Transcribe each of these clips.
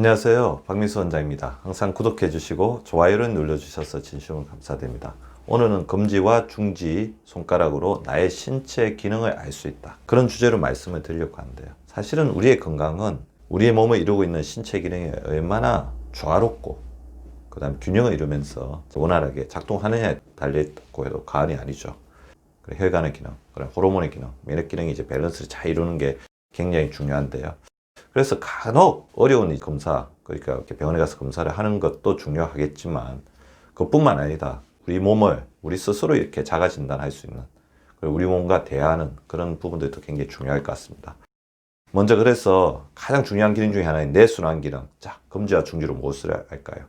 안녕하세요. 박민수 원장입니다. 항상 구독해 주시고 좋아요를 눌러주셔서 진심으로 감사드립니다. 오늘은 검지와 중지 손가락으로 나의 신체 기능을 알 수 있다. 그런 주제로 말씀을 드리려고 하는데요. 사실은 우리의 건강은 우리의 몸을 이루고 있는 신체 기능이 얼마나 조화롭고 그 다음에 균형을 이루면서 원활하게 작동하느냐에 달려있다고 해도 과언이 아니죠. 혈관의 기능, 호르몬의 기능, 면역 기능이 이제 밸런스를 잘 이루는 게 굉장히 중요한데요. 그래서 간혹 어려운 이 검사, 그러니까 이렇게 병원에 가서 검사를 하는 것도 중요하겠지만 그것뿐만 아니다. 우리 몸을 우리 스스로 이렇게 자가 진단할 수 있는, 그리고 우리 몸과 대화하는 그런 부분들도 굉장히 중요할 것 같습니다. 먼저 그래서 가장 중요한 기능 중에 하나인 뇌순환 기능. 자, 검지와 중지로 무엇을 할까요?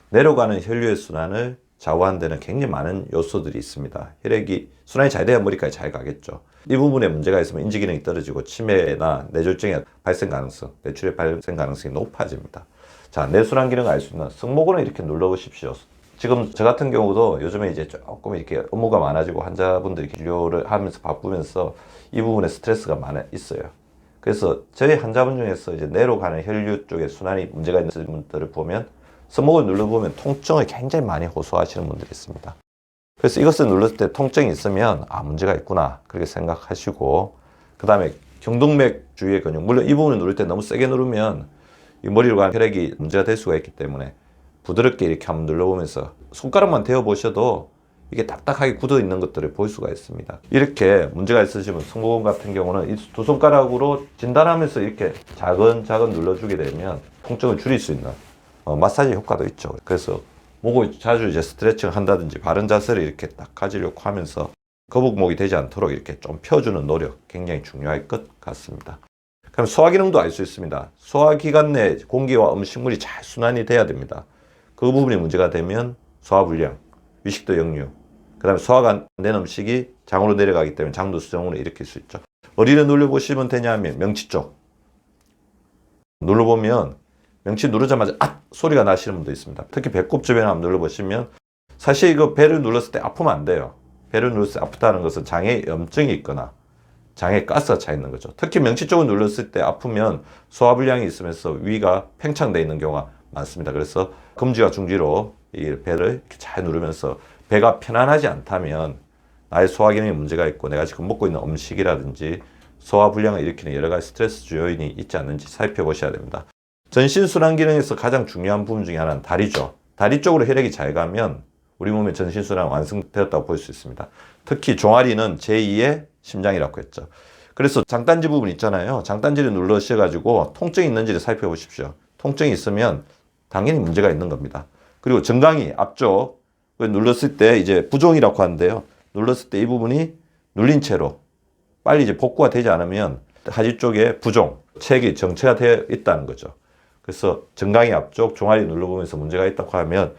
내려가는 혈류의 순환을 좌우하는 데는 굉장히 많은 요소들이 있습니다. 혈액이 순환이 잘 돼야 머리까지 잘 가겠죠. 이 부분에 문제가 있으면 인지 기능이 떨어지고 치매나 뇌졸중의 발생 가능성, 뇌출혈 발생 가능성이 높아집니다. 자, 뇌순환 기능을 알 수 있는 승모근을 이렇게 눌러보십시오. 지금 저 같은 경우도 요즘에 이제 조금 이렇게 업무가 많아지고 환자분들이 진료를 하면서 바쁘면서 이 부분에 스트레스가 많이 있어요. 그래서 저희 환자분 중에서 이제 뇌로 가는 혈류 쪽에 순환이 문제가 있는 분들을 보면 승모근을 눌러보면 통증을 굉장히 많이 호소하시는 분들이 있습니다. 그래서 이것을 눌렀을 때 통증이 있으면 문제가 있구나 그렇게 생각하시고, 그 다음에 경동맥 주위의 근육, 물론 이 부분을 누를 때 너무 세게 누르면 이 머리로 가는 혈액이 문제가 될 수가 있기 때문에 부드럽게 이렇게 한번 눌러보면서 손가락만 대어 보셔도 이게 딱딱하게 굳어 있는 것들을 볼 수가 있습니다. 이렇게 문제가 있으시면 승모근 같은 경우는 이 두 손가락으로 진단하면서 이렇게 자근자근 눌러주게 되면 통증을 줄일 수 있는 마사지 효과도 있죠. 그래서 목을 자주 이제 스트레칭을 한다든지 바른 자세를 이렇게 딱 가지려고 하면서 거북목이 되지 않도록 이렇게 좀 펴주는 노력 굉장히 중요할 것 같습니다. 그럼 소화 기능도 알 수 있습니다. 소화기관 내 공기와 음식물이 잘 순환이 돼야 됩니다. 그 부분이 문제가 되면 소화불량, 위식도 역류, 그 다음에 소화가 안 된 음식이 장으로 내려가기 때문에 장도 수정으로 일으킬 수 있죠. 어디를 눌러보시면 되냐면 명치 쪽 눌러보면 명치 누르자마자 소리가 나시는 분도 있습니다. 특히 배꼽 주변에 한번 눌러보시면 사실 이거 배를 눌렀을 때 아프면 안 돼요. 배를 눌렀을 때 아프다는 것은 장에 염증이 있거나 장에 가스가 차 있는 거죠. 특히 명치 쪽을 눌렀을 때 아프면 소화불량이 있으면서 위가 팽창되어 있는 경우가 많습니다. 그래서 검지와 중지로 이 배를 이렇게 잘 누르면서 배가 편안하지 않다면 나의 소화기능에 문제가 있고 내가 지금 먹고 있는 음식이라든지 소화불량을 일으키는 여러 가지 스트레스 요인이 있지 않는지 살펴보셔야 됩니다. 전신순환 기능에서 가장 중요한 부분 중에 하나는 다리죠. 다리 쪽으로 혈액이 잘 가면 우리 몸의 전신순환 완성되었다고 볼 수 있습니다. 특히 종아리는 제2의 심장이라고 했죠. 그래서 장단지 부분 있잖아요. 장단지를 눌러주셔가지고 통증이 있는지를 살펴보십시오. 통증이 있으면 당연히 문제가 있는 겁니다. 그리고 정강이 앞쪽 눌렀을 때 이제 부종이라고 하는데요. 눌렀을 때 이 부분이 눌린 채로 빨리 이제 복구가 되지 않으면 하지 쪽에 부종, 체액이 정체가 되어 있다는 거죠. 그래서 정강이 앞쪽 종아리 눌러보면서 문제가 있다고 하면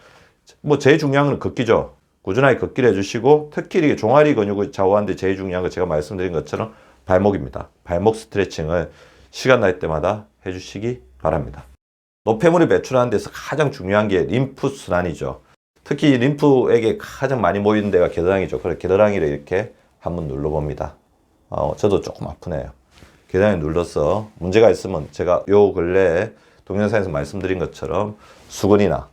제일 중요한 건 걷기죠. 꾸준하게 걷기를 해주시고, 특히 이렇게 종아리 근육을 좌우하는데 제일 중요한 건 제가 말씀드린 것처럼 발목입니다. 발목 스트레칭을 시간 날 때마다 해주시기 바랍니다. 노폐물을 배출하는 데서 가장 중요한 게 림프 순환이죠. 특히 림프에게 가장 많이 모이는 데가 겨드랑이죠. 그래서 겨드랑이를 이렇게 한번 눌러봅니다. 저도 조금 아프네요. 겨드랑이 눌러서 문제가 있으면 제가 요 근래에 동영상에서 말씀드린 것처럼 수건이나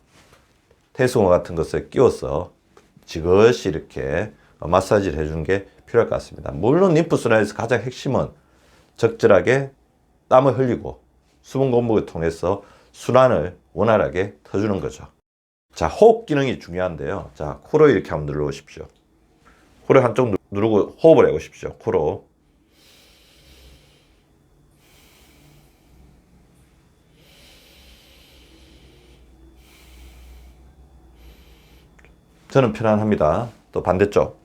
태수건 같은 것을 끼워서 지그시 이렇게 마사지를 해주는 게 필요할 것 같습니다. 물론 림프순환에서 가장 핵심은 적절하게 땀을 흘리고 수분 공급을 통해서 순환을 원활하게 터주는 거죠. 자, 호흡 기능이 중요한데요. 자, 코로 이렇게 한번 눌러보십시오. 코를 한쪽 누르고 호흡을 해보십시오. 코로. 저는 편안합니다. 또 반대쪽.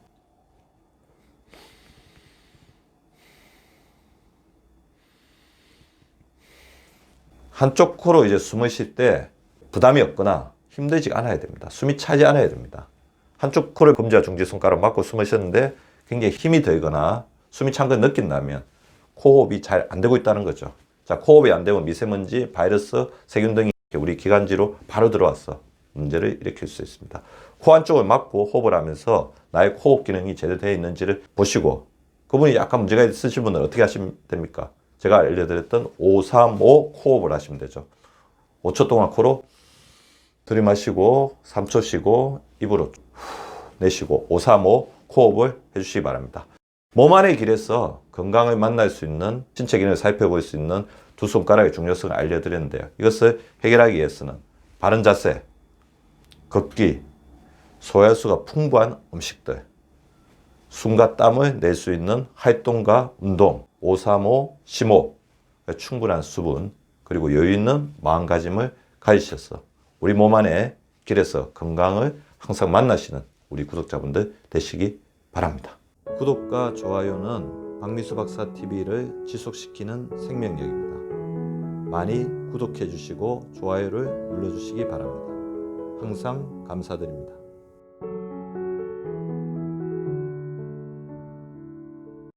한쪽 코로 이제 숨을 쉴 때 부담이 없거나 힘들지 않아야 됩니다. 숨이 차지 않아야 됩니다. 한쪽 코를 검지와 중지 손가락 막고 숨을 쉬는데 굉장히 힘이 들거나 숨이 찬 걸 느낀다면 코호흡이 잘 안 되고 있다는 거죠. 자, 코호흡이 안 되면 미세먼지, 바이러스, 세균 등이 우리 기관지로 바로 들어와서 문제를 일으킬 수 있습니다. 코 한쪽을 막고 호흡을 하면서 나의 호흡 기능이 제대로 되어 있는지를 보시고, 그분이 약간 문제가 있으신 분은 어떻게 하시면 됩니까? 제가 알려드렸던 5, 3, 5 호흡을 하시면 되죠. 5초 동안 코로 들이마시고 3초 쉬고 입으로 내쉬고 5, 3, 5 코호흡을 해주시기 바랍니다. 몸 안의 길에서 건강을 만날 수 있는 신체 기능을 살펴볼 수 있는 두 손가락의 중요성을 알려드렸는데요. 이것을 해결하기 위해서는 바른 자세, 걷기, 소화효소가 풍부한 음식들, 숨과 땀을 낼 수 있는 활동과 운동, 5, 3, 5, 심호흡, 충분한 수분, 그리고 여유 있는 마음가짐을 가지셔서 우리 몸 안의 길에서 건강을 항상 만나시는 우리 구독자분들 되시기 바랍니다. 구독과 좋아요는 박미수 박사 TV를 지속시키는 생명력입니다. 많이 구독해 주시고 좋아요를 눌러 주시기 바랍니다. 항상 감사드립니다.